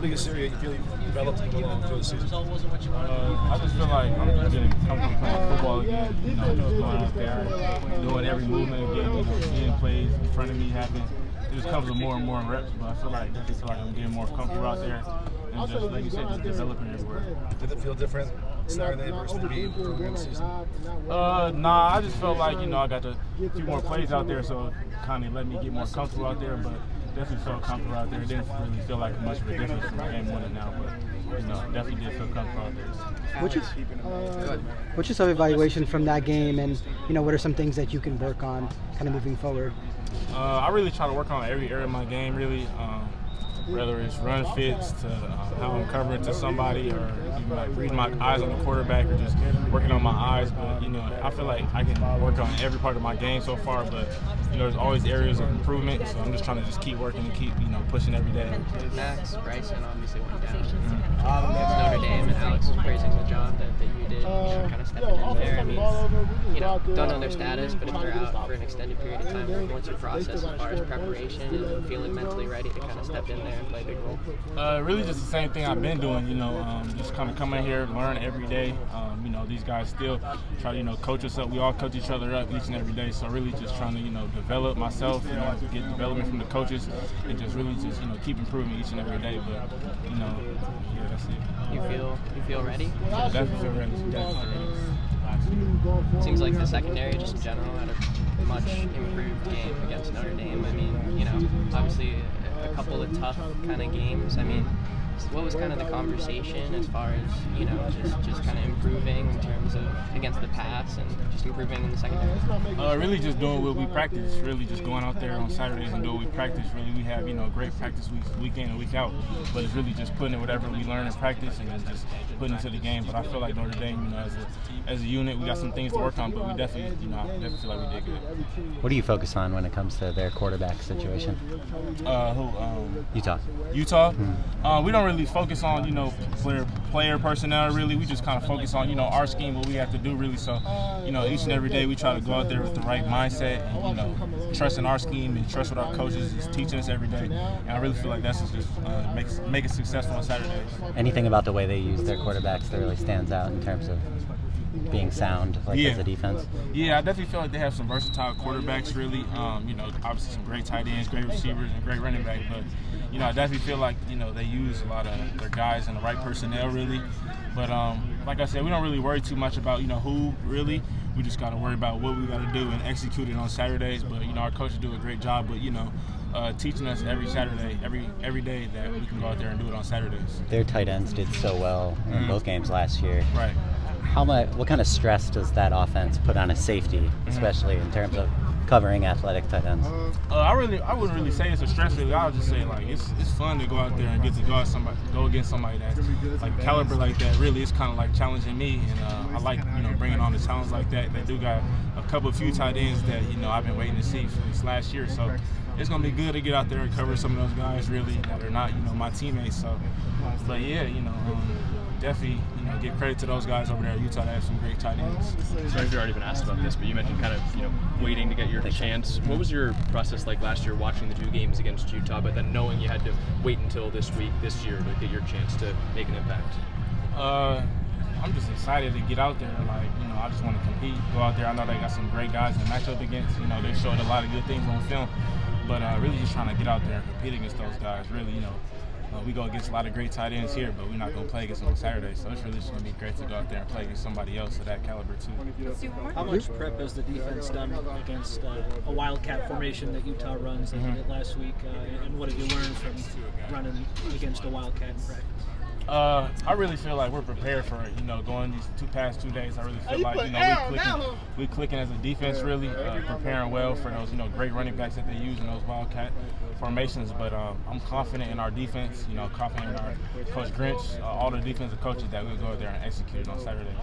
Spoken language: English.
biggest area you feel you developed along through the season? I just feel like I'm just getting comfortable playing football again. Just going out there, doing every movement again, seeing plays in front of me happen. It just comes with more and more reps, but I feel like I'm getting more comfortable out there. And just, like you said, just developing everywhere. Did it feel different Saturday versus the game earlier in the season? Nah, I just felt like, I got a few more plays out there, so it kind of let me get more comfortable out there, but definitely felt comfortable out there. It didn't really feel like much of a difference from game one and now, but, definitely did feel comfortable out there. What's your self-evaluation from that game, and, what are some things that you can work on kind of moving forward? I really try to work on every area of my game, really. Whether it's run fits to how I'm covering to somebody, or even like reading my eyes on the quarterback, or just working on my eyes. But I feel like I can work on every part of my game so far. But there's always areas of improvement. So I'm just trying to just keep working and keep pushing every day. Max Bryson obviously went down against Notre Dame, and Alex was praising the job that you did, kind of stepping in there. I mean, don't know their status, but if they're out for an extended period of time, what's your process as far as preparation and feeling mentally ready to kind of step in there and play a big role? Really just the same thing I've been doing, just kind of come in here, learn every day. These guys still try to, coach us up. We all coach each other up each and every day. So really just trying to, develop myself, get development from the coaches, and just really just, keep improving each and every day. But, yeah, that's it. You feel ready? Yeah, definitely feel ready. Definitely ready. Seems like the secondary, just in general, had a much improved game against Notre Dame. I mean, obviously a couple of tough kind of games. I mean, what was kind of the conversation as far as, just kind of improving in terms of against the pass and just improving in the secondary? Really just doing what we practice, really just going out there on Saturdays and doing what we practice. Really, we have, great practice weeks, week in and week out, but it's really just putting in whatever we learn in practice and then just putting it into the game. But I feel like Notre Dame, as a unit, we got some things to work on, but we definitely, I definitely feel like we did good. What do you focus on when it comes to their quarterback situation? Utah. Utah? We don't really focus on, player personnel, really. We just kind of focus on, our scheme, what we have to do, really. So, each and every day we try to go out there with the right mindset and, trust in our scheme and trust what our coaches is teaching us every day. And I really feel like that's just make it successful on Saturdays. Anything about the way they use their quarterbacks that really stands out in terms of being sound, as a defense? Yeah, I definitely feel like they have some versatile quarterbacks, really. Obviously some great tight ends, great receivers, and great running back. But, I definitely feel like, they use a lot of their guys and the right personnel, really. But, like I said, we don't really worry too much about, who, really. We just got to worry about what we got to do and execute it on Saturdays. But, our coaches do a great job with, teaching us every Saturday, every day that we can go out there and do it on Saturdays. Their tight ends did so well in both games last year. Right. What kind of stress does that offense put on a safety, especially in terms of covering athletic tight ends? I wouldn't really say it's a stress. Really, I would just say it's fun to go out there and get to go against somebody that's like caliber like that. Really, it's kind of like challenging me, and I like bringing on the talents like that. They do got a few tight ends that I've been waiting to see since last year. So it's gonna be good to get out there and cover some of those guys really that are not my teammates. So, but yeah, definitely, give credit to those guys over there at Utah that have some great tight ends. Sorry if you've already been asked about this, but you mentioned kind of, waiting to get your chance. What was your process like last year watching the two games against Utah, but then knowing you had to wait until this year to get your chance to make an impact? I'm just excited to get out there. I just want to compete, go out there. I know they got some great guys to match up against. They showed a lot of good things on film, but really just trying to get out there and compete against those guys. Really, we go against a lot of great tight ends here, but we're not going to play against them on Saturday. So it's really just going to be great to go out there and play against somebody else of that caliber, too. How much prep has the defense done against a wildcat formation that Utah runs like they did last week? And what have you learned from running against a wildcat in practice? I really feel like we're prepared for it. Going these past 2 days, I really feel like we clicking as a defense, really preparing well for those great running backs that they use in those wildcat formations. But I'm confident in our defense. Confident in our Coach Grinch, all the defensive coaches that we'll go out there and execute it on Saturday.